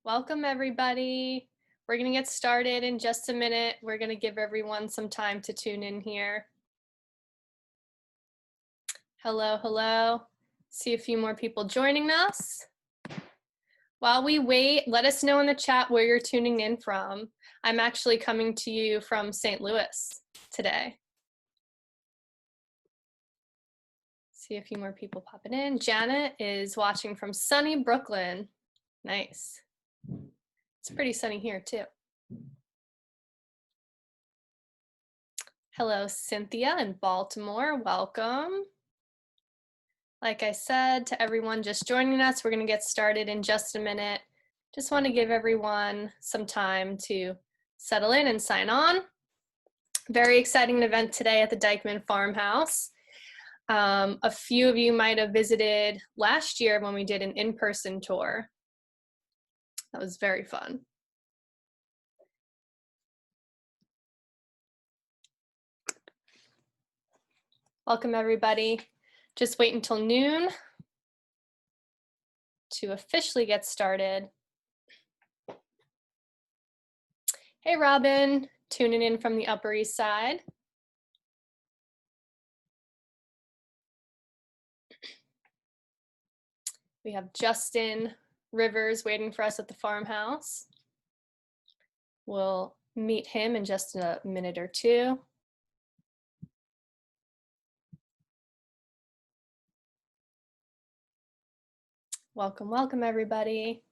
Welcome, everybody. We're going to get started in just a minute. We're going to give everyone some time to tune in here. Hello, hello. See a few more people joining us. While we wait, let us know in the chat where you're tuning in from. I'm actually coming to you from St. Louis today. See a few more people popping in. Janet is watching from sunny Brooklyn. Nice. It's pretty sunny here too. Hello, Cynthia in Baltimore. Welcome. Like I said, to everyone just joining us, we're going to get started in just a minute. Just want to give everyone some time to settle in and sign on. Very exciting event today at the Dyckman Farmhouse. A few of you might have visited last year when we did an in-person tour. That was very fun. Welcome, everybody. Just wait until noon to officially get started. Hey, Robin, tuning in from the Upper East Side. We have Justin Rivers waiting for us at the farmhouse. We'll meet him in just a minute or two. Welcome, welcome, everybody.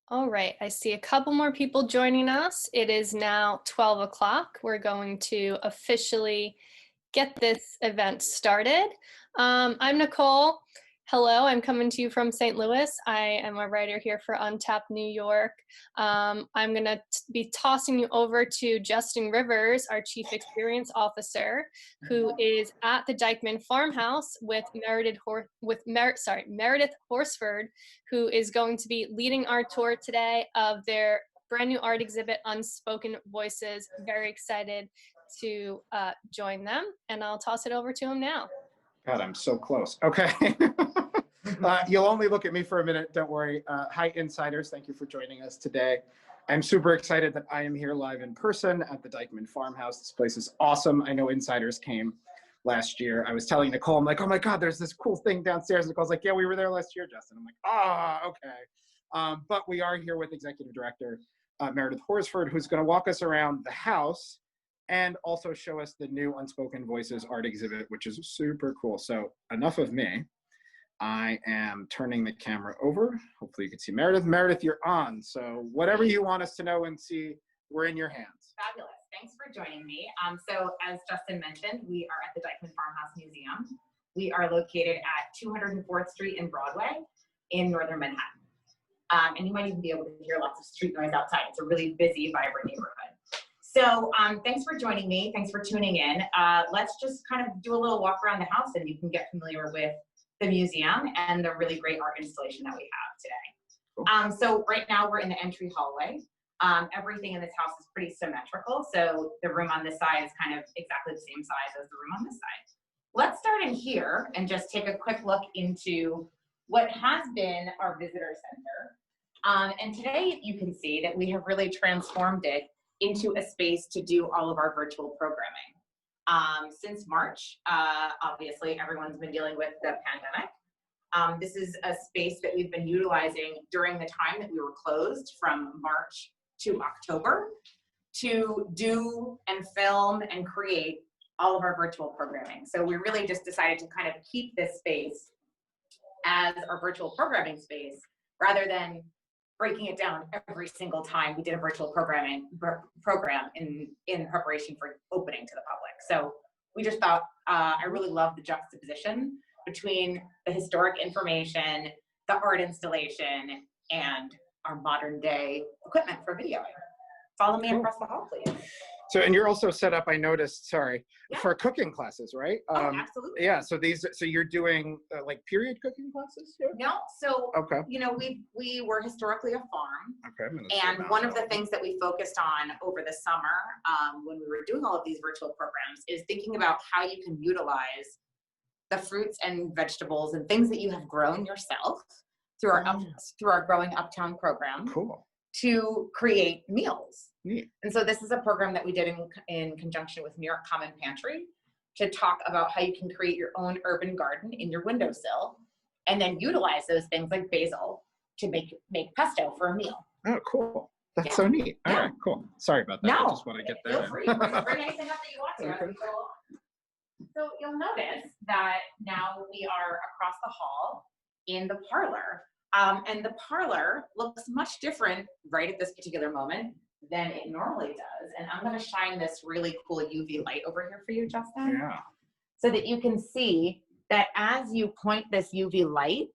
All right, I see a couple more people joining us. It is now 12 o'clock. We're going to officially get this event started. I'm Nicole. Hello, I'm coming to you from St. Louis. I am a writer here for Untapped New York. I'm going to be tossing you over to Justin Rivers, our Chief Experience Officer, who is at the Dyckman Farmhouse with Meredith Horsford, who is going to be leading our tour today of their brand new art exhibit, Unspoken Voices. Very excited to join them, and I'll toss it over to him now. God, I'm so close. Okay. You'll only look at me for a minute. Don't worry. Hi, insiders. Thank you for joining us today. I'm super excited that I am here live in person at the Dyckman Farmhouse. This place is awesome. I know insiders came last year. I was telling Nicole, I'm like, oh my God, there's this cool thing downstairs. Nicole's like, yeah, we were there last year, Justin. I'm like, okay. But we are here with Executive Director Meredith Horsford, who's going to walk us around the house and also show us the new Unspoken Voices art exhibit, which is super cool. So enough of me. I am turning the camera over. Hopefully you can see Meredith. Meredith, you're on. So whatever you want us to know and see, we're in your hands. Fabulous. Thanks for joining me. So as Justin mentioned, we are at the Dyckman Farmhouse Museum. We are located at 204th Street and Broadway in Northern Manhattan. And you might even be able to hear lots of street noise outside. It's a really busy, vibrant neighborhood. So thanks for joining me. Thanks for tuning in. Let's just kind of do a little walk around the house and you can get familiar with the museum and the really great art installation that we have today. Cool. So right now we're in the entry hallway. Everything in this house is pretty symmetrical. So the room on this side is kind of exactly the same size as the room on this side. Let's start in here and just take a quick look into what has been our visitor center. And today you can see that we have really transformed it into a space to do all of our virtual programming. Since March, obviously everyone's been dealing with the pandemic. This is a space that we've been utilizing during the time that we were closed from March to October to do and film and create all of our virtual programming. So we really just decided to kind of keep this space as our virtual programming space rather than breaking it down every single time we did a virtual program in preparation for opening to the public. So we just thought, I really love the juxtaposition between the historic information, the art installation, and our modern day equipment for videoing. Follow me across the hall, please. So, and you're also set up, I noticed, sorry, Yeah. for cooking classes, right? Oh, absolutely. Yeah, so you're doing like period cooking classes here? No, so, Okay. you know, we were historically a farm. Okay. I'm gonna zoom And out one of a the little. things that we focused on over the summer when we were doing all of these virtual programs is thinking about how you can utilize the fruits and vegetables and things that you have grown yourself through our Growing Uptown program Cool. to create meals. Neat. And so this is a program that we did in conjunction with New York Common Pantry to talk about how you can create your own urban garden in your windowsill and then utilize those things like basil to make pesto for a meal. Oh, cool. That's Yeah. so neat. All Yeah. right, cool. Sorry about that. I No, just want to get feel that. free. Bring anything up that you want to. as we go along. So you'll notice that now we are across the hall in the parlor. And the parlor looks much different right at this particular moment than it normally does. And I'm going to shine this really cool UV light over here for you, Justin, Yeah. so that you can see that as you point this UV light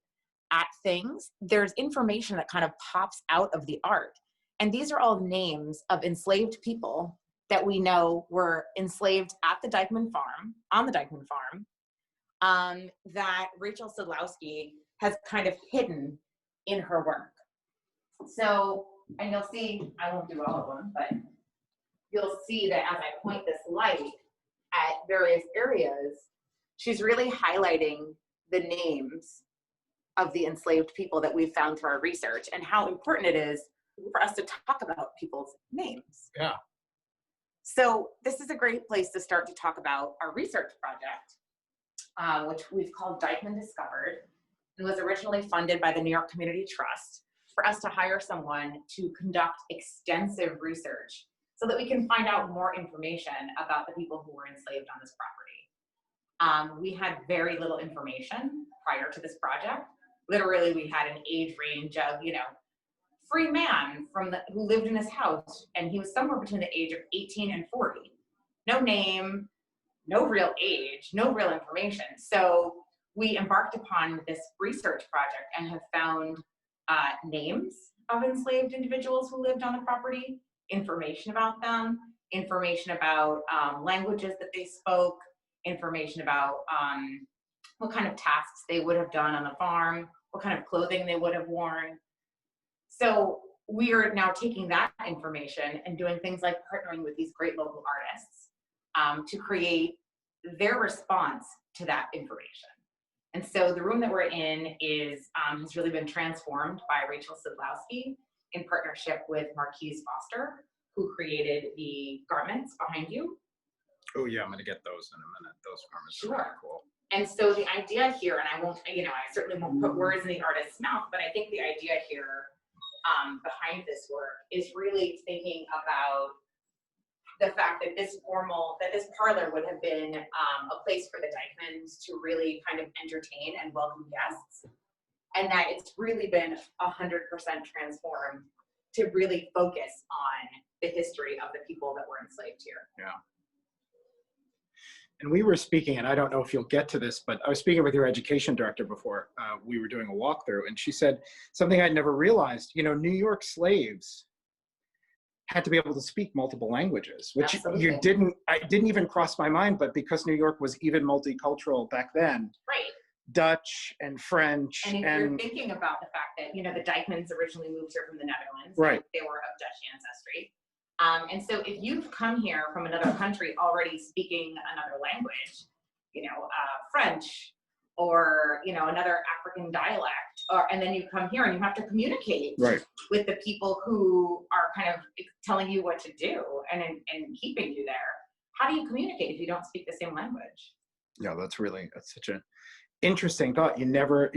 at things, there's information that kind of pops out of the art. And these are all names of enslaved people that we know were enslaved at the Dyckman farm, on the Dyckman farm, that Rachel Sadlowski has kind of hidden in her work. So, and you'll see, I won't do all of them, but you'll see that as I point this light at various areas, she's really highlighting the names of the enslaved people that we've found through our research and how important it is for us to talk about people's names. Yeah. So this is a great place to start to talk about our research project, which we've called DyckmanDISCOVERED, and was originally funded by the New York Community Trust for us to hire someone to conduct extensive research so that we can find out more information about the people who were enslaved on this property. We had very little information prior to this project. Literally, we had an age range of, free man who lived in his house, and he was somewhere between the age of 18 and 40. No name, no real age, no real information. So we embarked upon this research project and have found names of enslaved individuals who lived on the property, information about them, information about languages that they spoke, information about what kind of tasks they would have done on the farm, what kind of clothing they would have worn. So we are now taking that information and doing things like partnering with these great local artists to create their response to that information. And so the room that we're in has really been transformed by Rachel Sadlowski in partnership with Marquise Foster, who created the garments behind you. Oh yeah, I'm gonna get those in a minute. Those garments are really cool. And so the idea here, and I certainly won't put words in the artist's mouth, but I think the idea here behind this work is really thinking about the fact that this parlor would have been a place for the Dyckmans to really kind of entertain and welcome guests, and that it's really been 100% transformed to really focus on the history of the people that were enslaved here. Yeah. And we were speaking, and I don't know if you'll get to this, but I was speaking with your education director before we were doing a walkthrough, and she said something I'd never realized. New York slaves had to be able to speak multiple languages, which Absolutely. I didn't even cross my mind, but because New York was even multicultural back then, Right. Dutch and French. And if you're thinking about the fact that, the Dyckmans originally moved here from the Netherlands, right. They were of Dutch ancestry. And so if you've come here from another country already speaking another language, French or, another African dialect, and then you come here and you have to communicate right. with the people who are kind of telling you what to do and keeping you there. How do you communicate if you don't speak the same language? Yeah, that's such an interesting thought. You never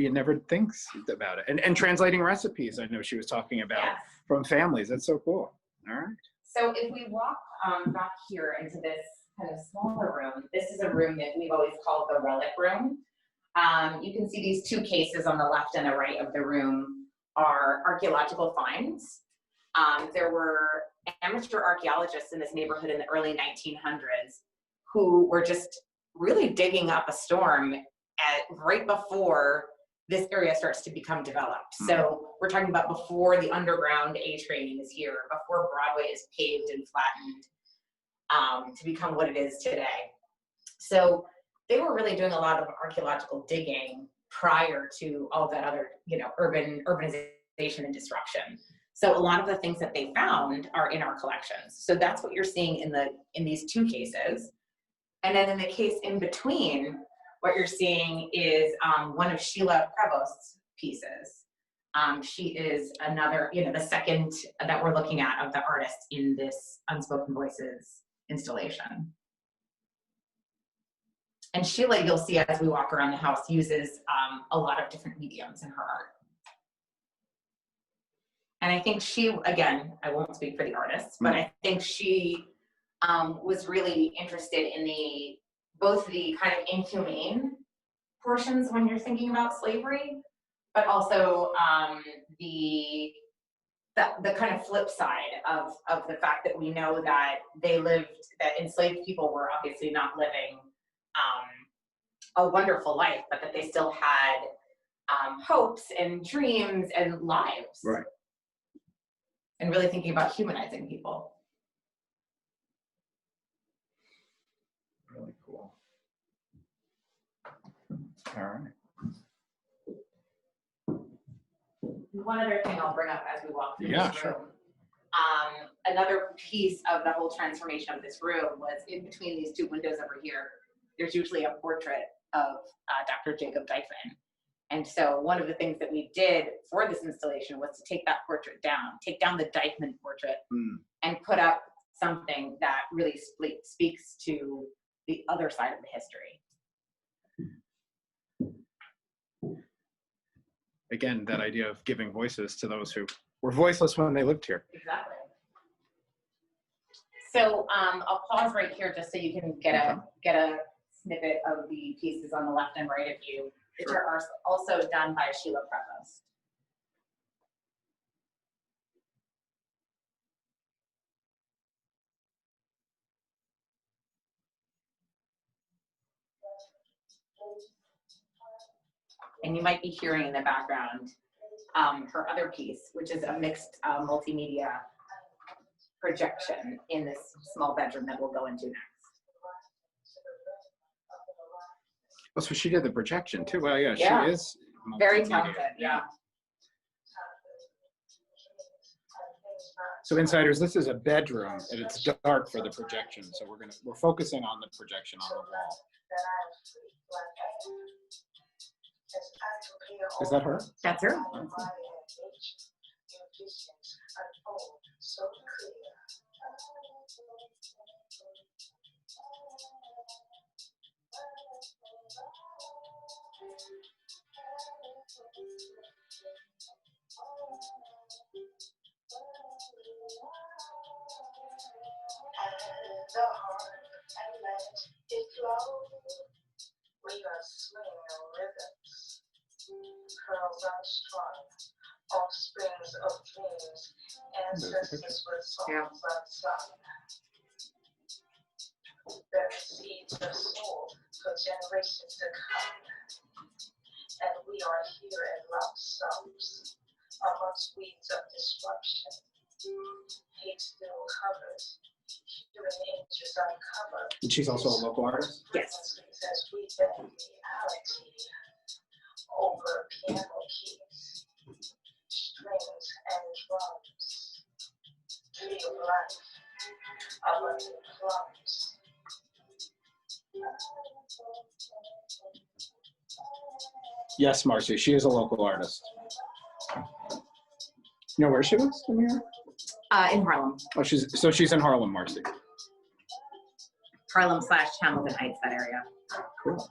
think about it. And translating recipes, I know she was talking about from families. That's so cool. All right. So if we walk back here into this kind of smaller room, this is a room that we've always called the relic room. You can see these two cases on the left and the right of the room are archaeological finds. There were amateur archaeologists in this neighborhood in the early 1900s who were just really digging up a storm right before this area starts to become developed. So we're talking about before the underground A train is here, before Broadway is paved and flattened to become what it is today. So they were really doing a lot of archaeological digging prior to all that other, urbanization and disruption. So a lot of the things that they found are in our collections. So that's what you're seeing in these two cases. And then in the case in between, what you're seeing is one of Sheila Prevost's pieces. She is another, the second that we're looking at of the artists in this Unspoken Voices installation. And Sheila, you'll see as we walk around the house, uses a lot of different mediums in her art. And I think she, again, I won't speak for the artists, but I think she was really interested in both the kind of inhumane portions when you're thinking about slavery, but also the kind of flip side of the fact that we know that that enslaved people were obviously not living a wonderful life, but that they still had hopes and dreams and lives. Right. And really thinking about humanizing people. Really cool. All right. One other thing I'll bring up as we walk through this room. Sure. Another piece of the whole transformation of this room was in between these two windows over here, there's usually a portrait of Dr. Jacob Dyckman. And so one of the things that we did for this installation was to take that portrait down, take down the Dyckman portrait and put up something that really speaks to the other side of the history. Again, that idea of giving voices to those who were voiceless when they lived here. Exactly. So I'll pause right here just so you can get a snippet of the pieces on the left and right of you, which are also done by Sheila Prevost. And you might be hearing in the background her other piece, which is a mixed multimedia projection in this small bedroom that we'll go into next. Oh, so she did the projection too. Well, yeah. She is very talented. Yeah. So insiders, this is a bedroom and it's dark for the projection. So we're focusing on the projection on the wall. Is that her? That's her. Oh, cool. The heart and let it flow. We are swinging rhythms, curls unstrung, offsprings of dreams, ancestors with songs unsung. Bearing seeds of soul for generations to come. And we are here in lump sums, amongst weeds of disruption. Hate still covers. Angels uncovered. And she's also a local artist? Yes. As we bend reality over piano keys, strings and drums. Tree of life, abundant plums. Yes, Marcy, she is a local artist. You know where she lives, Amira? In Harlem. Oh, she's in Harlem, Marcy. Harlem/Hamilton Heights, that area. Cool.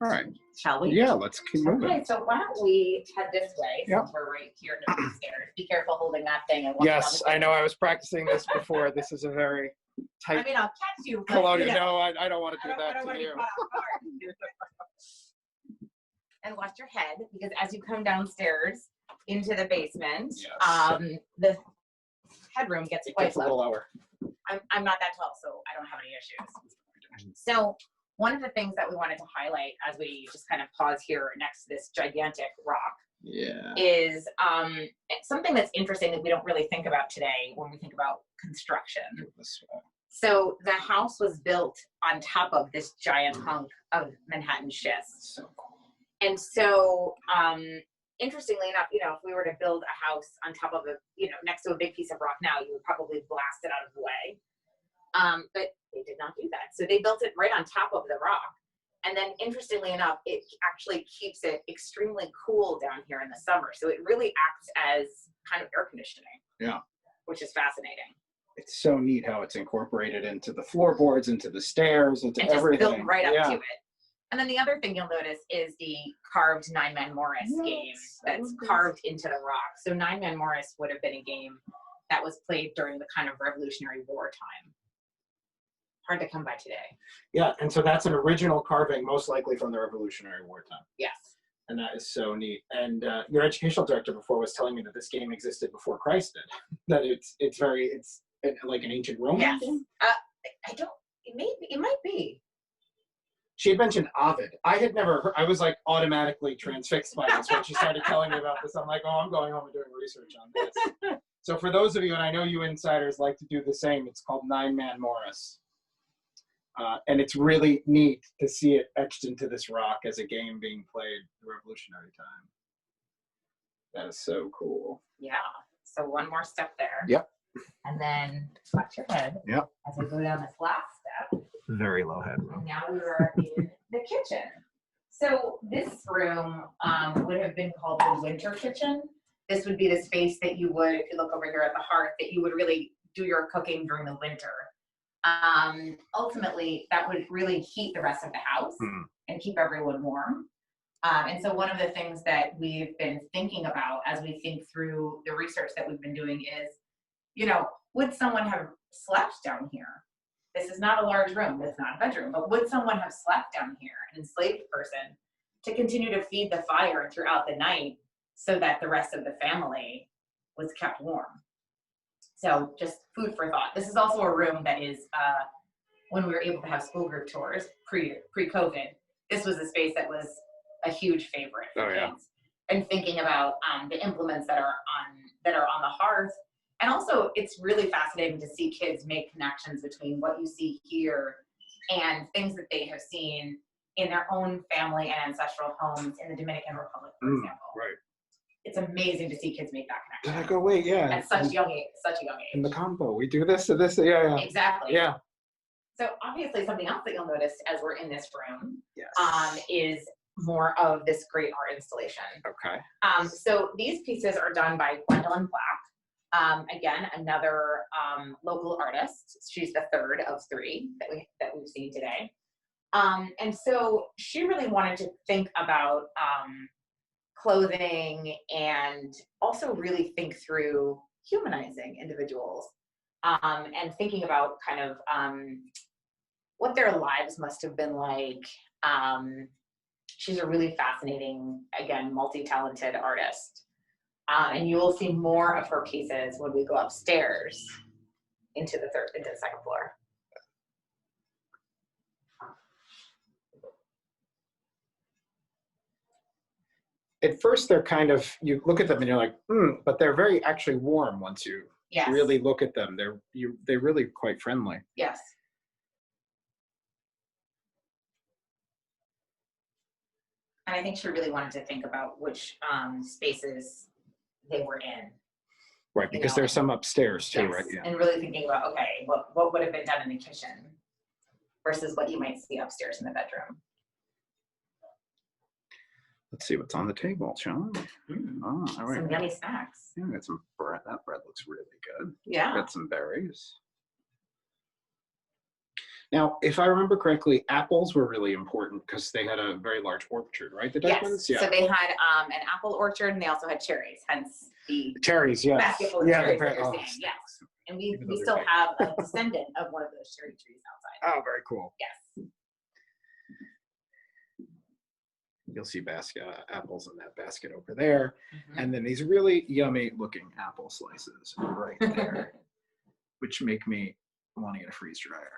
All right. Shall we? Yeah, let's keep moving. Okay, so why don't we head this way? Yep. Since we're right here near the stairs. Be careful holding that thing. And Yes, I know. I was practicing this before. This is a very tight. I mean, I'll catch you. But, colonial. you know, No, I don't want to do that to you. And watch your head, because as you come downstairs, into the basement. Yes. The headroom gets It quite gets a low. little lower. I'm not that tall, so I don't have any issues. So one of the things that we wanted to highlight as we just kind of pause here next to this gigantic rock Yeah. is something that's interesting that we don't really think about today when we think about construction. So the house was built on top of this giant hunk of Manhattan schist. So cool. And so, interestingly enough, you know, if we were to build a house on top of a, you know, next to a big piece of rock now, you would probably blast it out of the way. But they did not do that. So they built it right on top of the rock. And then interestingly enough, it actually keeps it extremely cool down here in the summer. So it really acts as kind of air conditioning. Yeah. Which is fascinating. It's so neat how it's incorporated into the floorboards, into the stairs, into and everything. Just built right up yeah. to it. And then the other thing you'll notice is the carved Nine-Man Morris game that's carved into the rock. So Nine-Man Morris would have been a game that was played during the kind of Revolutionary War time. Hard to come by today. Yeah, and so that's an original carving, most likely from the Revolutionary War time. Yes. And that is so neat. And your educational director before was telling me that this game existed before Christ did. That it's like an ancient Roman yes. game? I don't, it might be. She had mentioned Ovid. I had never heard, I was like automatically transfixed by this when she started telling me about this. I'm like, oh, I'm going home and doing research on this. So for those of you, and I know you insiders like to do the same, it's called Nine-Man Morris. And it's really neat to see it etched into this rock as a game being played the Revolutionary time. That is so cool. Yeah. So one more step there. Yep. And then watch your head. Yep. As we go down this last step. Very low headroom. And now we are in the kitchen. So this room would have been called the winter kitchen. This would be the space that you would, if you look over here at the hearth, that you would really do your cooking during the winter. Ultimately, that would really heat the rest of the house and keep everyone warm. And so one of the things that we've been thinking about as we think through the research that we've been doing is, you know, would someone have slept down here? This is not a large room, it's not a bedroom, but would someone have slept down here, an enslaved person, to continue to feed the fire throughout the night so that the rest of the family was kept warm? So just food for thought. This is also a room that is, when we were able to have school group tours pre-COVID, this was a space that was a huge favorite for kids. And thinking about the implements that are on the hearth. And also it's really fascinating to see kids make connections between what you see here and things that they have seen in their own family and ancestral homes in the Dominican Republic, for example. Right. It's amazing to see kids make that connection. Did I go, wait, yeah. At such a young age. In the combo, we do this to this, yeah. Exactly. Yeah. So obviously something else that you'll notice as we're in this room Yes. is more of this great art installation. Okay. So these pieces are done by Gwendolyn Black. Again, another local artist. She's the third of three that we've seen today. And so she really wanted to think about clothing and also really think through humanizing individuals and thinking about kind of what their lives must have been like. She's a really fascinating, again, multi-talented artist. And you will see more of her pieces when we go upstairs into the second floor. At first, they're kind of, you look at them and you're like, but they're very actually warm once you really look at them. They're really quite friendly. Yes. And I think she really wanted to think about which spaces they were in. Right, because there's some upstairs too, right? Yeah. And really thinking about, okay, what would have been done in the kitchen versus what you might see upstairs in the bedroom. Let's see what's on the table, shall we? Oh, all right. Some yummy snacks. Yeah, got some bread. That bread looks really good. Yeah. Got some berries. Now, if I remember correctly, apples were really important because they had a very large orchard, right? The Dyckmans? Yes. Yeah. So they had an apple orchard and they also had cherries, hence the cherries, yes. basket full of cherries that you're oh, seeing. Yes. And we still have a descendant of one of those cherry trees outside. Oh, very cool. Yes. You'll see basket apples in that basket over there. Mhm. And then these really yummy looking apple slices right there, which make me want to get a freeze dryer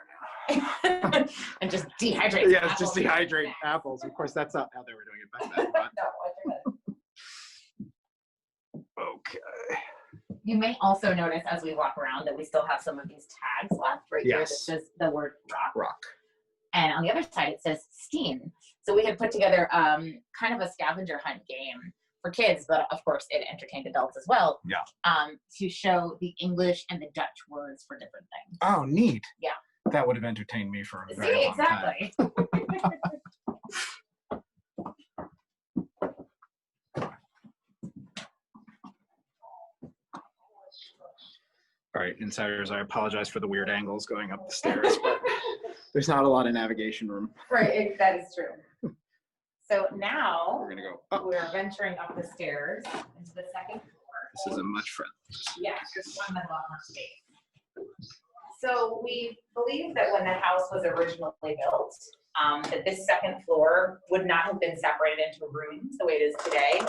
now. And just dehydrate. Yes, apples. just dehydrate apples. Of course, that's not how they were doing it back then. But No, okay. you may also notice as we walk around that we still have some of these tags left right here that Yes. says the word rock. Rock. And on the other side, it says Steen. So we had put together kind of a scavenger hunt game for kids, but of course it entertained adults as well. Yeah. To show the English and the Dutch words for different things. Oh, neat. Yeah. That would have entertained me for a very See, long time. exactly. All right, insiders, I apologize for the weird angles going up the stairs, but there's not a lot of navigation room. Right, that is true. So now We're gonna go up. we're venturing up the stairs into the second floor. This is a much friendlier. Yes, this one has a lot more space. So we believe that when the house was originally built, that this second floor would not have been separated into rooms the way it is today.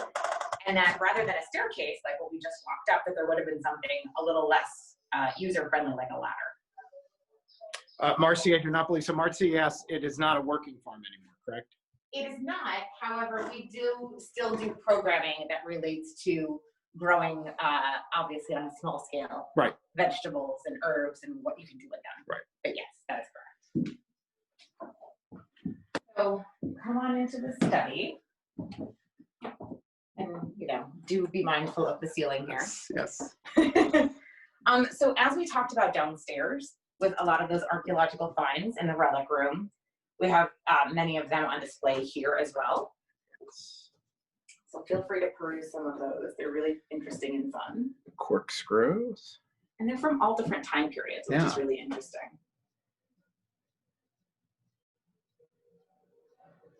And that rather than a staircase, like what we just walked up, that there would have been something a little less user-friendly, like a ladder. Marcy, I do not believe so. Marcy, yes, it is not a working farm anymore, correct? It is not, however, we do still do programming that relates to growing, obviously on a small scale. Right. Vegetables and herbs and what you can do with them. Right. But yes, that is correct. So come on into the study. And, do be mindful of the ceiling here. Yes. So as we talked about downstairs with a lot of those archaeological finds in the relic room, we have many of them on display here as well. So feel free to peruse some of those. They're really interesting and fun. Corkscrews. And they're from all different time periods, which is Yeah. really interesting.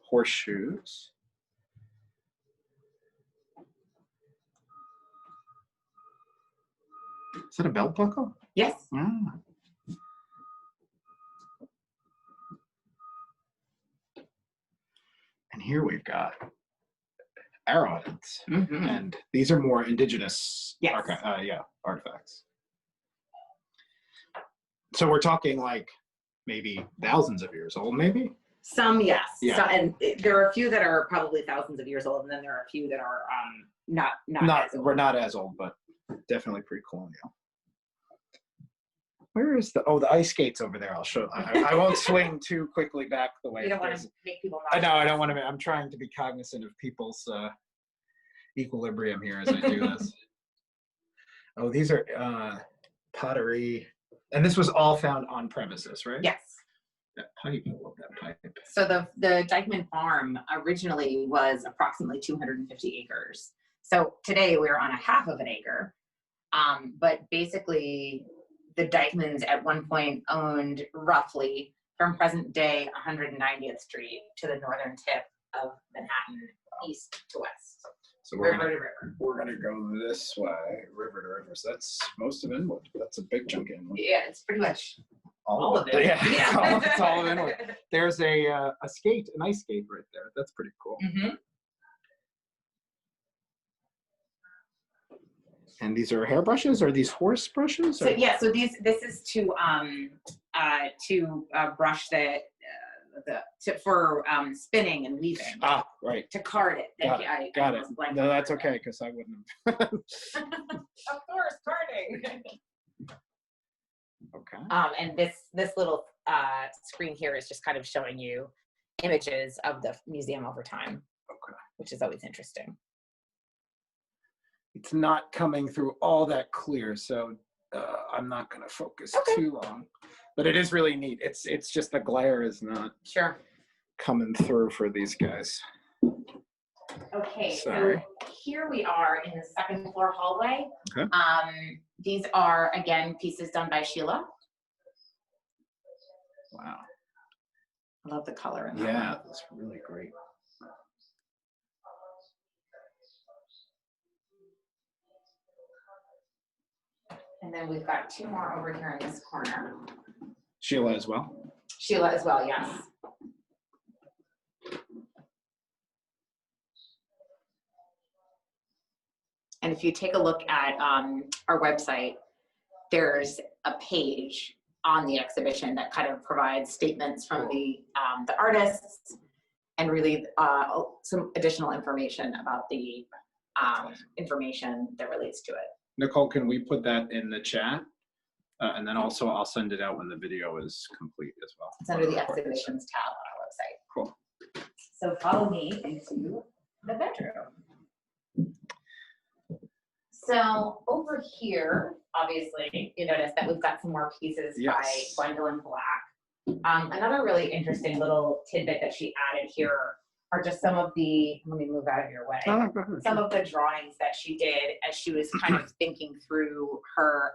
Horseshoes. Is that a belt buckle? Yes. Ah. And here we've got arrowheads. Mm-hmm. And these are more indigenous Yes. artifacts. So we're talking like maybe thousands of years old, maybe? Some, yes. Yeah. So, and there are a few that are probably thousands of years old, and then there are a few that are not as old. We're not as old, but definitely pre-colonial. Where is the ice skates over there? I'll show. I won't swing too quickly back the way. You don't want there's- to make people I know, I don't want to. I'm trying to be cognizant of people's equilibrium here as I do this. Oh, these are pottery. And this was all found on premises, right? Yes. That pipe, I love that pipe. So the Dyckman farm originally was approximately 250 acres. So today we're on a half of an acre. But basically the Dyckmans at one point owned roughly from present day 190th Street to the northern tip of Manhattan, east to west. So River to river. we're gonna go this way, river to river. So that's most of Inwood. That's a big chunk of Inwood. Yeah, it's pretty much All of it. Yeah, Yeah. it's all of Inwood. There's an ice skate right there. That's pretty cool. Mm-hmm. And these are hairbrushes? Are these horse brushes? So or- yeah, so this is to brush for spinning and weaving, Ah, right. to card it. Got Thank you. Got it. was blanking No, that's on that. okay, because I wouldn't have. Of course, carding. Okay. And this little screen here is just kind of showing you images of the museum over time, Okay. which is always interesting. It's not coming through all that clear, so I'm not going to focus Okay. too long. But it is really neat. It's just the glare is not Sure. coming through for these guys. Okay, Sorry. so here we are in the second floor hallway. Okay. These are, again, pieces done by Sheila. Wow. I love the color in that Yeah, one. that's really great. And then we've got two more over here in this corner. Sheila as well. Sheila as well, yes. And if you take a look at our website, there's a page on the exhibition that kind of provides statements from the artists and really some additional information about the information that relates to it. Nicole, can we put that in the chat? And then also I'll send it out when the video is complete as well. It's under the exhibitions tab on our website. Cool. So follow me into the bedroom. So over here, obviously, you notice that we've got some more pieces by Gwendolyn Black. Another really interesting little tidbit that she added here are just some of the, let me move out of your way, some of the drawings that she did as she was kind of thinking through her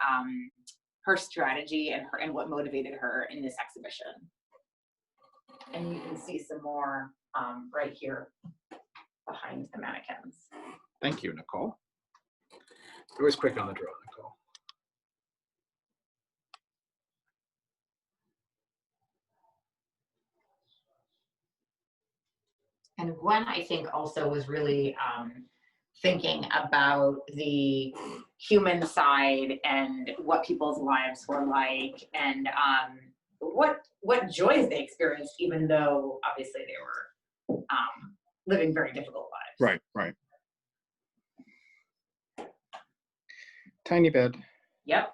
her strategy and what motivated her in this exhibition. And you can see some more right here behind the mannequins. Thank you, Nicole. Always quick on the draw, Nicole. And Gwen, I think, also was really thinking about the human side and what people's lives were like, and what joys they experienced, even though obviously they were living very difficult lives. Right, right. Tiny bed. Yep.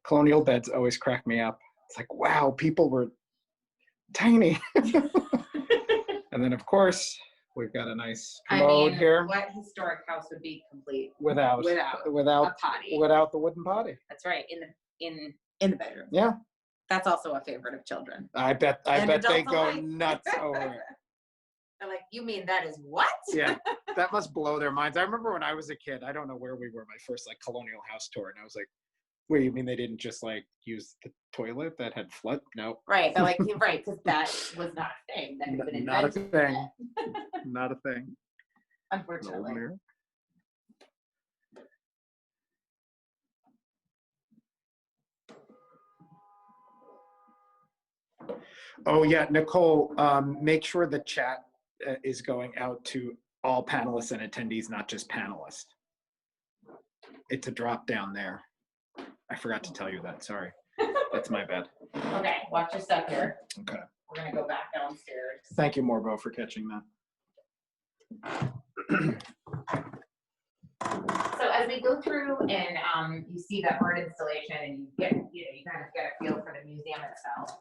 Colonial beds always crack me up. It's like, wow, people were tiny. And then, of course, we've got a nice commode here. What historic house would be complete without a potty? Without the wooden potty. That's right, in the bedroom. Yeah. That's also a favorite of children. I bet they go alike. nuts over it. They're like, you mean that is what? Yeah, that must blow their minds. I remember when I was a kid, I don't know where we were, my first like colonial house tour, and I was like, wait, you mean they didn't just like use the toilet that had flood? No. Right, they're like, right, because that was not a thing. That had been Not a invented. thing. Not a thing. Unfortunately. Oh yeah, Nicole, make sure the chat is going out to all panelists and attendees, not just panelists. It's a drop down there. I forgot to tell you that, sorry. That's my bad. Okay, watch your step here. Okay. We're gonna go back downstairs. Thank you, Morbo, for catching that. So as we go through and you see that art installation and you kind of get a feel for the museum itself.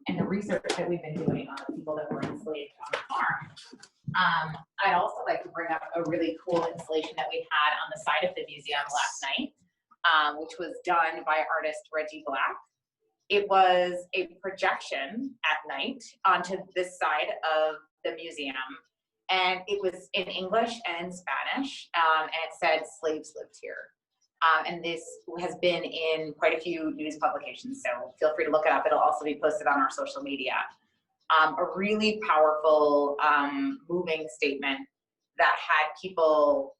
And the research that we've been doing on the people that were enslaved on the farm. I'd also like to bring up a really cool installation that we had on the side of the museum last night, which was done by artist Reggie Black. It was a projection at night onto this side of the museum, and it was in English and in Spanish, and it said "Slaves lived here." And this has been in quite a few news publications, so feel free to look it up. It'll also be posted on our social media. A really powerful, moving statement that had people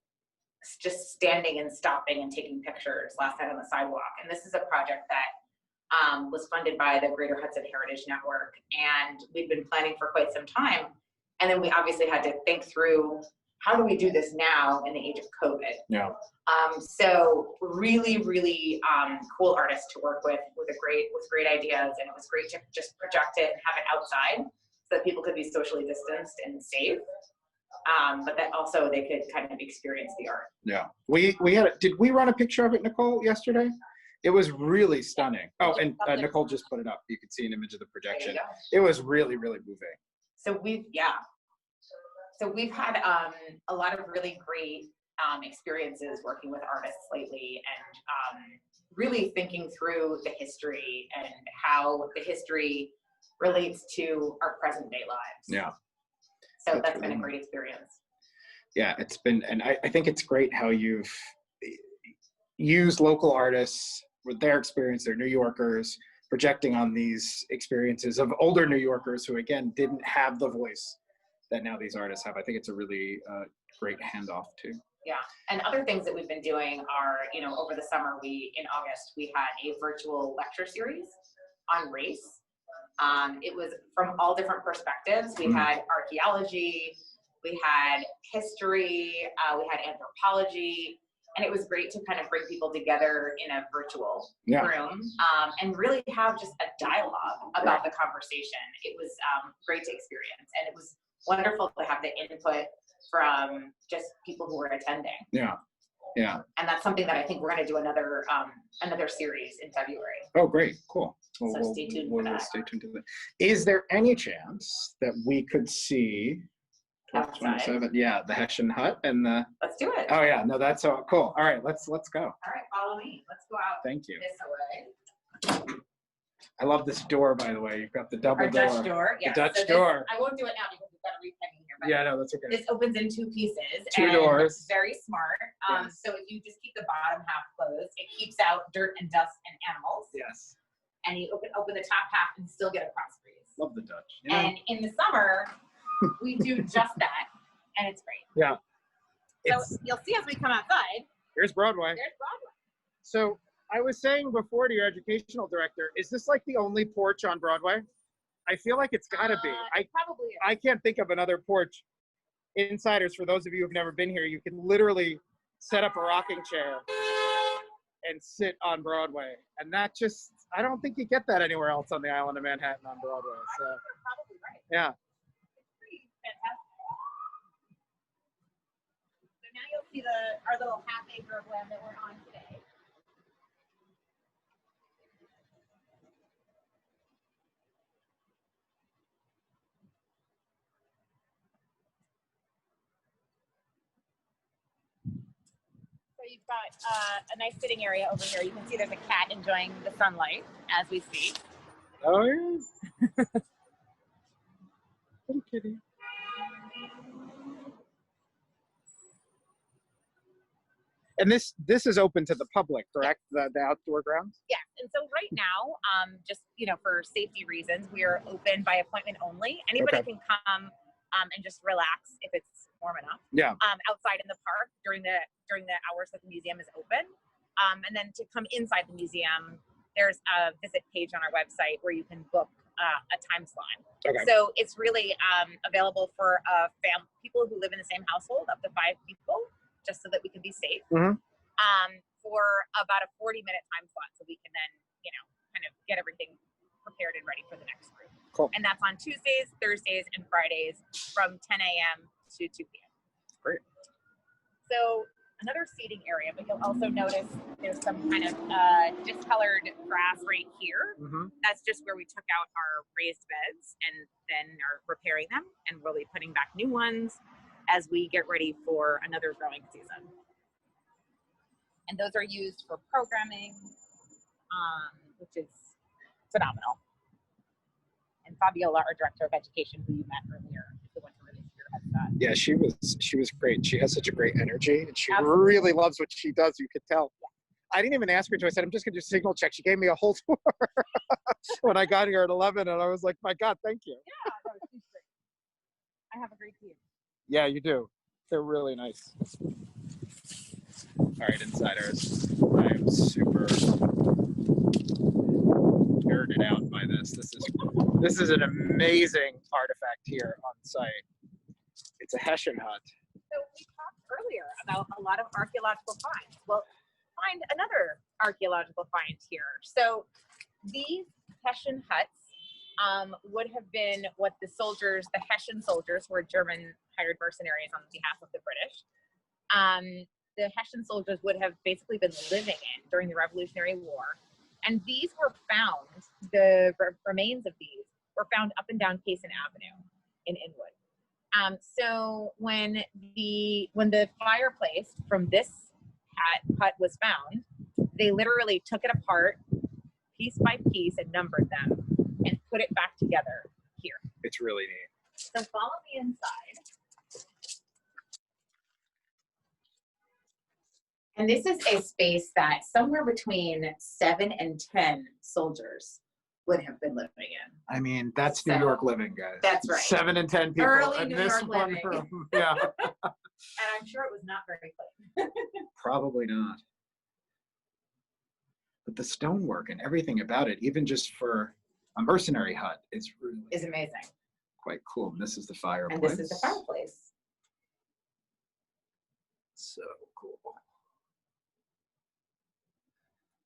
just standing and stopping and taking pictures last night on the sidewalk. And this is a project that was funded by the Greater Hudson Heritage Network, and we'd been planning for quite some time. And then we obviously had to think through, how do we do this now in the age of COVID? Yeah. So really, really cool artist to work with great ideas, and it was great to just project it and have it outside so that people could be socially distanced and safe, but that also they could kind of experience the art. Yeah, we had. Did we run a picture of it, Nicole, yesterday? It was really stunning. Oh, and Nicole just put it up. You could see an image of the projection. It was really, really moving. So we've had a lot of really great experiences working with artists lately, and really thinking through the history and how the history relates to our present day lives. Yeah. So that's been a great experience. Yeah, it's been, and I think it's great how you've used local artists with their experience, they're New Yorkers, projecting on these experiences of older New Yorkers who, again, didn't have the voice that now these artists have. I think it's a really great handoff too. Yeah, and other things that we've been doing are, over the summer, in August, we had a virtual lecture series on race. It was from all different perspectives. We had archaeology, we had history, we had anthropology, and it was great to kind of bring people together in a virtual room and really have just a dialogue about the conversation. It was great to experience, and it was wonderful to have the input from just people who were attending. Yeah. Yeah. And that's something that I think we're going to do another series in February. Oh, great. Cool. So stay tuned for that. Stay tuned to that. Is there any chance that we could see Outside. Yeah, the Hessian hut and the. Let's do it. Oh yeah, no, that's so cool. All right, let's go. All right, follow me. Let's go out. Thank you. This way. I love this door, by the way. You've got the double Our door. Dutch door. The Yes. Dutch So this, door. I won't do it now because we've got a repacking here. But Yeah, no, that's okay. this opens in 2 pieces. Two and doors. It's very smart. Yes. So if you just keep the bottom half closed, it keeps out dirt and dust and animals. Yes. And you open the top half and still get a cross breeze. Love the Dutch. You know? And in the summer, we do just that, and it's great. Yeah. So you'll see as we come outside. Here's Broadway. There's Broadway. So I was saying before to your educational director, is this like the only porch on Broadway? I feel like it's got to be. It probably is. I can't think of another porch. Insiders, for those of you who've never been here, you can literally set up a rocking chair and sit on Broadway. And that just, I don't think you get that anywhere else on the island of Manhattan on Broadway. So, You're probably right. yeah. It's pretty fantastic. So now you'll see our little half-acre of land that we're on today. So you've got a nice sitting area over here. You can see there's a cat enjoying the sunlight as we speak. Oh, yeah. Little kitty. And this is open to the public, correct? The outdoor grounds? Yes, and so right now, just for safety reasons, we are open by appointment only. Anybody can come and just relax if it's warm enough. Yeah. Outside in the park during the hours that the museum is open, and then to come inside the museum, there's a visit page on our website where you can book a time slot. Okay. So it's really available for people who live in the same household, up to 5 people, just so that we can be safe. Mm-hmm. For about a 40-minute time slot, so we can then kind of get everything prepared and ready for the next group. Cool. And that's on Tuesdays, Thursdays, and Fridays from 10 a.m. to 2 p.m. Great. So another seating area, but you'll also notice there's some kind of discolored grass right here. Mm-hmm. That's just where we took out our raised beds and then are repairing them and really putting back new ones as we get ready for another growing season. And those are used for programming, which is phenomenal. And Fabiola, our director of education, who you met earlier, is the one who really spearheads that. Yeah, she was great. She has such a great energy, and she Absolutely. really loves what she does. You could tell. Yeah. I didn't even ask her to. I said, I'm just going to do signal check. She gave me a whole tour when I got here at 11, and I was like, my God, thank you. Yeah, no, she's great. I have a great team. Yeah, you do. They're really nice. All right, insiders. I am super nerded out by this. This is an amazing artifact here on site. It's a Hessian hut. So we talked earlier about a lot of archaeological finds. Well, find another archaeological find here. So these Hessian huts would have been what the Hessian soldiers, who were German hired mercenaries on behalf of the British, the Hessian soldiers would have basically been living in during the Revolutionary War. And these were found, the remains of these were found up and down Payson Avenue in Inwood. So when the fireplace from this hut was found, they literally took it apart piece by piece and numbered them and put it back together here. It's really neat. So follow me inside. And this is a space that somewhere between 7 and 10 soldiers would have been living in. I mean, that's New York living, guys. That's right. 7 and 10 people Early in New this York one living. room. Yeah. And I'm sure it was not very clean. Probably not. But the stonework and everything about it, even just for a mercenary hut, is really Is amazing. quite cool. And this is the fireplace. And this is the fireplace. So cool.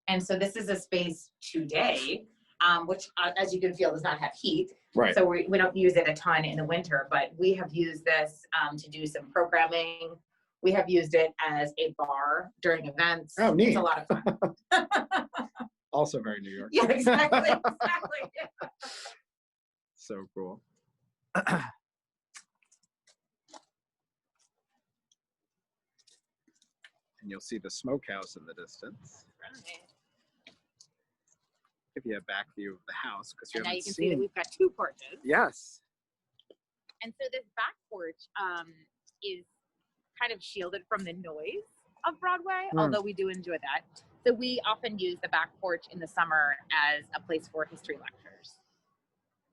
And so this is a space today, which as you can feel does not have heat. Right. So we don't use it a ton in the winter, but we have used this to do some programming. We have used it as a bar during events. Oh, neat. It's a lot of fun. Also very New York. Yeah, exactly, exactly. So cool. And you'll see the smokehouse in the distance. Right. Give you a back view of the house because you And now haven't you can see that seen. we've got 2 porches. Yes. And so this back porch is kind of shielded from the noise of Broadway, although we do enjoy that. So we often use the back porch in the summer as a place for history lectures.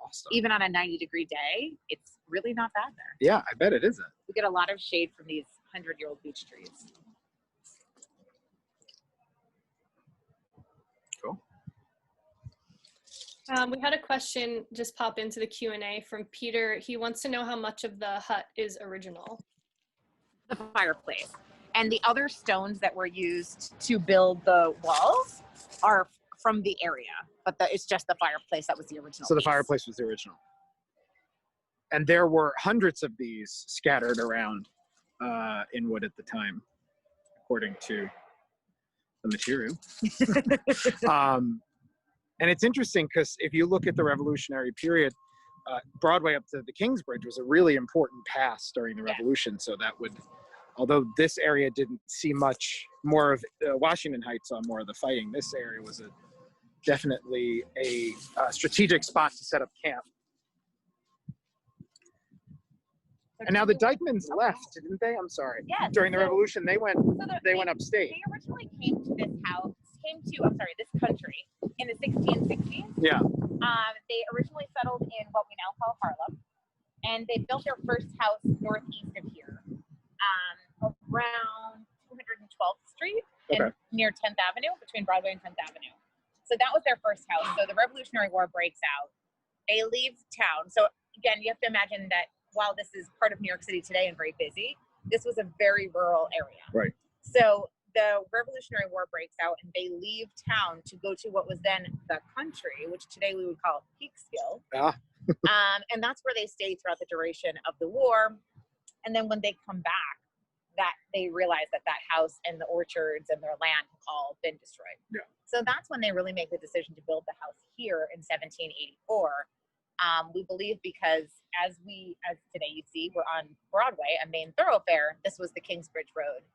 Awesome. Even on a 90-degree day, it's really not bad there. Yeah, I bet it isn't. We get a lot of shade from these 100-year-old beech trees. Cool. We had a question just pop into the Q&A from Peter. He wants to know how much of the hut is original. The fireplace. And the other stones that were used to build the walls are from the area, but it's just the fireplace that was the original So the piece. fireplace was the original. And there were hundreds of these scattered around in wood at the time, according to the material. And it's interesting because if you look at the Revolutionary period, Broadway up to the Kingsbridge was a really important pass during the Revolution. So that would, although this area didn't see much more of Washington Heights saw more of the fighting, this area was definitely a strategic spot to set up camp. And now the Dyckmans left, didn't they? I'm sorry. Yeah. During the Revolution, they went upstate. They originally came to this country in the 1660s. Yeah. They originally settled in what we now call Harlem, and they built their first house northeast of here, around 212th Street and near 10th Avenue, between Broadway and 10th Avenue. So that was their first house. So the Revolutionary War breaks out. They leave town. So again, you have to imagine that while this is part of New York City today and very busy, this was a very rural area. Right. So the Revolutionary War breaks out and they leave town to go to what was then the country, which today we would call Peekskill. And that's where they stay throughout the duration of the war. And then when they come back, that they realize that house and the orchards and their land have all been destroyed. Yeah. So that's when they really make the decision to build the house here in 1784. We believe because as today you see, we're on Broadway, a main thoroughfare. This was the Kingsbridge Road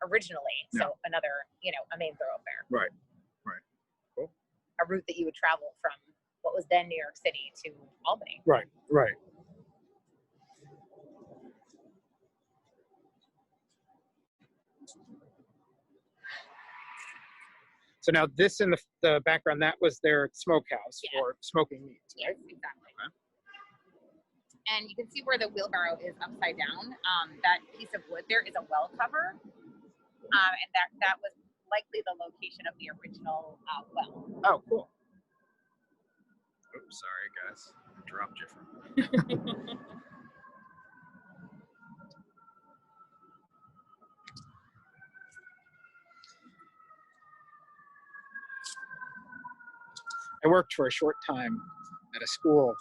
originally. So another, a main thoroughfare. Right. Right. Cool. A route that you would travel from what was then New York City to Albany. Right. Right. So now this in the background, that was their smokehouse for smoking meats, right? Yes, exactly. Okay. And you can see where the wheelbarrow is upside down. That piece of wood there is a well cover. And that was likely the location of the original well. Oh, cool. Oops, sorry guys. I dropped you for a minute. I worked for a short time at a school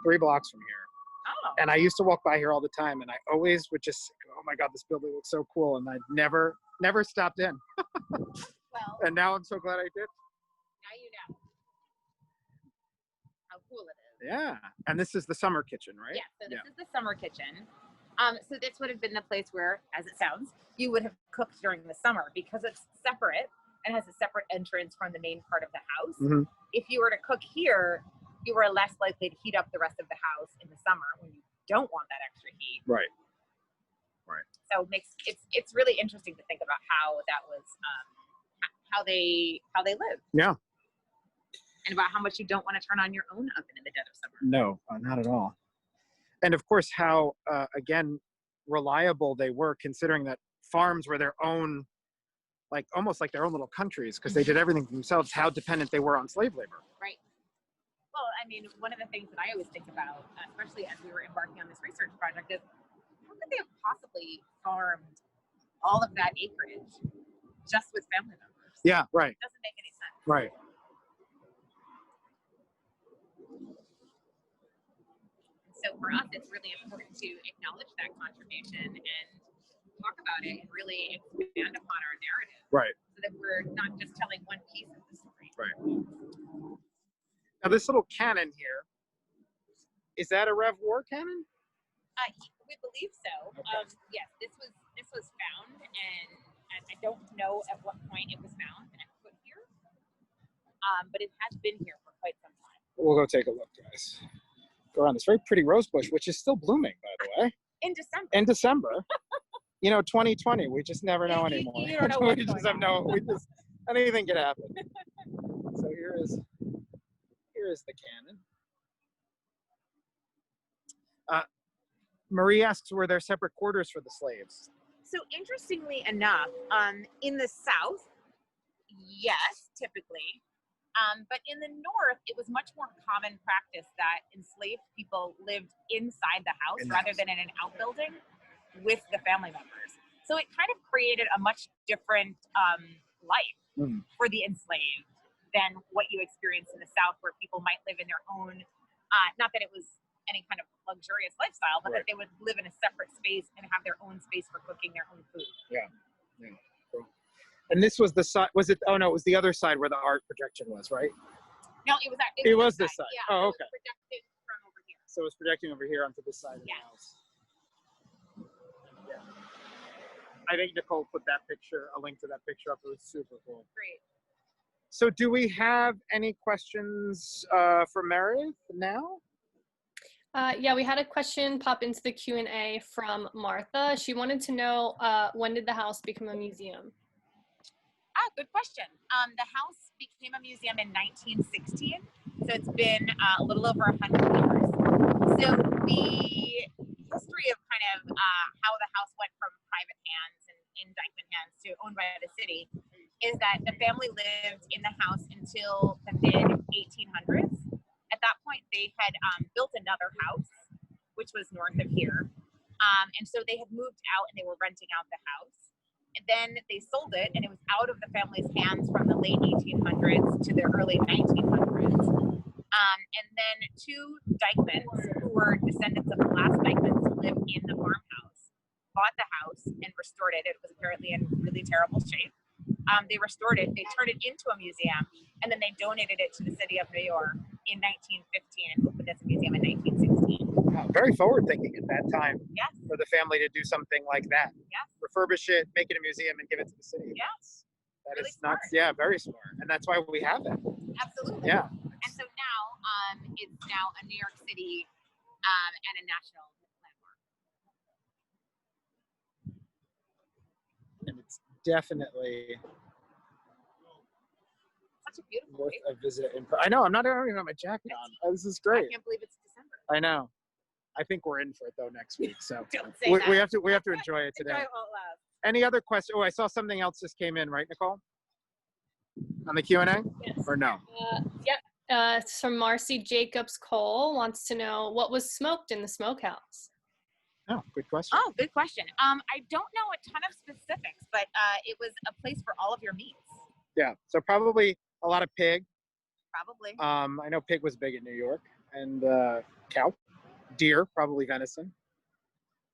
3 blocks from here. Oh. And I used to walk by here all the time, and I always would just go, oh my God, this building looks so cool. And I never stopped in. Well, and now I'm so glad I did. Now you know how cool it is. Yeah. And this is the summer kitchen, right? Yeah, so this is the summer kitchen. So this would have been the place where, as it sounds, you would have cooked during the summer because it's separate and has a separate entrance from the main part of the house. Mm-hmm. If you were to cook here, you were less likely to heat up the rest of the house in the summer when you don't want that extra heat. Right. Right. So it's really interesting to think about how that was how they lived. Yeah. And about how much you don't want to turn on your own oven in the dead of summer. No, not at all. And of course, how again reliable they were, considering that farms were their own, like almost like their own little countries, because they did everything themselves. How dependent they were on slave labor. Right. Well, I mean, one of the things that I always think about, especially as we were embarking on this research project, is how could they have possibly farmed all of that acreage just with family members. Yeah, right, It doesn't make any sense. right. So for us, it's really important to acknowledge that contribution and talk about it and really expand upon our narrative. Right. So that we're not just telling one piece of the story. Right. Now this little cannon here, is that a Rev War cannon? We believe so. Okay. Yes, this was found, and I don't know at what point it was found and put here, but it has been here for quite some time. We'll go take a look, guys. Go around this very pretty rose bush, which is still blooming, by the way. In December. In December. You know, 2020, we just never know anymore. You don't know what's We just going have on. anything could happen. So here is the cannon. Marie asks, were there separate quarters for the slaves? So interestingly enough, in the South, yes, typically. But in the North, it was much more common practice that enslaved people lived inside the house rather than in an outbuilding with the family members. So it kind of created a much different life for the enslaved than what you experience in the South, where people might live in their own, not that it was any kind of luxurious lifestyle, but that they would live in a separate space and have their own space for cooking their own food. Yeah. Cool. And this was the side, was it, oh no, it was the other side where the art projection was, right? No, it was this side. Yeah, Oh, it okay. was projected from over here. So it was projecting over here onto this side of the house. Yeah. I think Nicole put that picture, a link to that picture up. It was super cool. Great. So do we have any questions for Meredith now? Yeah, we had a question pop into the Q&A from Martha. She wanted to know, when did the house become a museum? Good question. The house became a museum in 1916, so it's been a little over 100 years. So the history of kind of how the house went from private hands and in Dyckman hands to owned by the city is that the family lived in the house until the mid-1800s. At that point, they had built another house, which was north of here. And so they had moved out and they were renting out the house. And then they sold it and it was out of the family's hands from the late 1800s to the early 1900s. And then two Dyckmans, who were descendants of the last Dyckmans who lived in the farmhouse, bought the house and restored it. It was apparently in really terrible shape. They restored it, they turned it into a museum, and then they donated it to the city of New York in 1915 and opened as a museum in 1916. Wow, very forward thinking at that time. Yes. For the family to do something like that. Yes. Refurbish it, make it a museum, and give it to the city. Yes. That Really is not, smart. yeah, very smart. And that's why we have it. Absolutely. Yeah. And so now it's now a New York City and a national landmark. And it's definitely Such a beautiful worth place. a visit. I know, I don't even have my jacket on. Oh, this is great. I can't believe it's December. I know. I think we're in for it though next week. So Don't say we that. have to enjoy it today. Enjoy it while it lasts. Any other questions? Oh, I saw something else just came in, right, Nicole? On the Q&A? Yes. Or no? Yep. So Marcy Jacobs Cole wants to know what was smoked in the smokehouse. Oh, good question. Oh, good question. I don't know a ton of specifics, but it was a place for all of your meats. Yeah, so probably a lot of pig. Probably. I know pig was big in New York, and cow, deer, probably venison.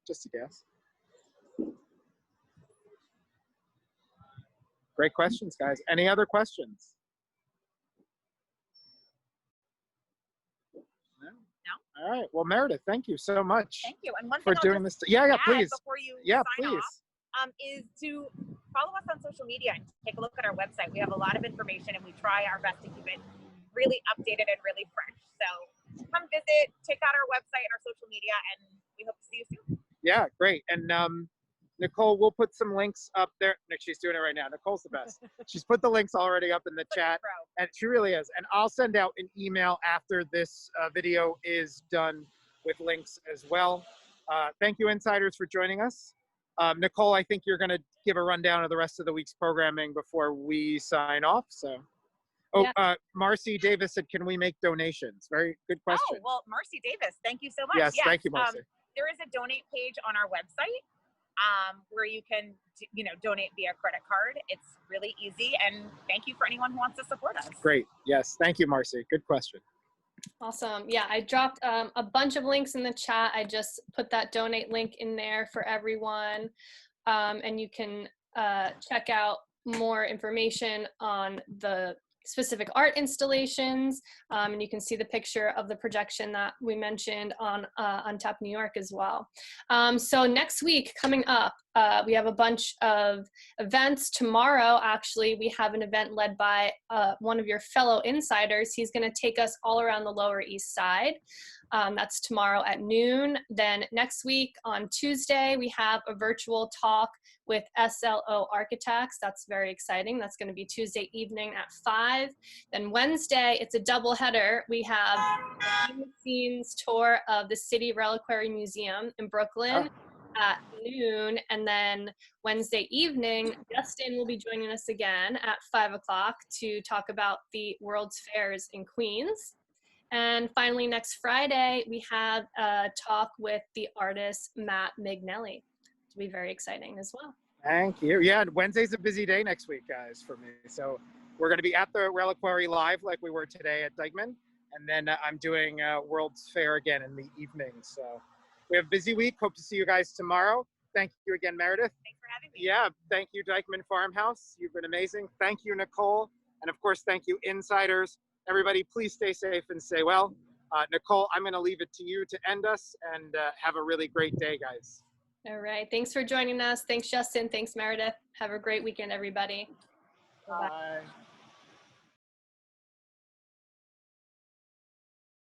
Just a guess. Great questions, guys. Any other questions? No? No. All right. Well, Meredith, thank you so much Thank you. And one for thing I'll doing just this. Yeah, add please. before you Yeah, sign please. off, is to follow us on social media and take a look at our website. We have a lot of information and we try our best to keep it really updated and really fresh. So come visit, check out our website and our social media, and we hope to see you soon. Yeah, great. And Nicole, we'll put some links up there. No, she's doing it right now. Nicole's the best. She's put the links already up in the chat. And she really is. And I'll send out an email after this video is done with links as well. Thank you, insiders, for joining us. Nicole, I think you're going to give a rundown of the rest of the week's programming before we sign off. So, Marcy Davis said, can we make donations? Very good question. Oh, well, Marcy Davis, thank you so much. Yes, thank you, Marcy. There is a donate page on our website. where you can, donate via credit card. It's really easy, and thank you for anyone who wants to support us. Great. Yes. Thank you, Marcy. Good question. Awesome. Yeah, I dropped a bunch of links in the chat. I just put that donate link in there for everyone. And you can check out more information on the specific art installations. And you can see the picture of the projection that we mentioned on Untap New York as well. So next week coming up, we have a bunch of events. Tomorrow, actually, we have an event led by one of your fellow insiders. He's going to take us all around the Lower East Side. That's tomorrow at noon. Then next week on Tuesday, we have a virtual talk with SLO Architects. That's very exciting. That's going to be Tuesday evening at 5. Then Wednesday, it's a double header. We have a behind-the-scenes tour of the City Reliquary Museum in Brooklyn at noon. And then Wednesday evening, Justin will be joining us again at 5 o'clock to talk about the World's Fairs in Queens. And finally, next Friday, we have a talk with the artist Matt Mignelli. It'll be very exciting as well. Thank you. Yeah, Wednesday's a busy day next week, guys, for me. So we're going to be at the Reliquary live like we were today at Dyckman. And then I'm doing World's Fair again in the evening. So we have a busy week. Hope to see you guys tomorrow. Thank you again, Meredith. Thanks for having me. Yeah, thank you, Dyckman Farmhouse. You've been amazing. Thank you, Nicole. And of course, thank you, insiders. Everybody, please stay safe and stay well. Nicole, I'm going to leave it to you to end us, and have a really great day, guys. All right. Thanks for joining us. Thanks, Justin. Thanks, Meredith. Have a great weekend, everybody. Bye-bye. Bye.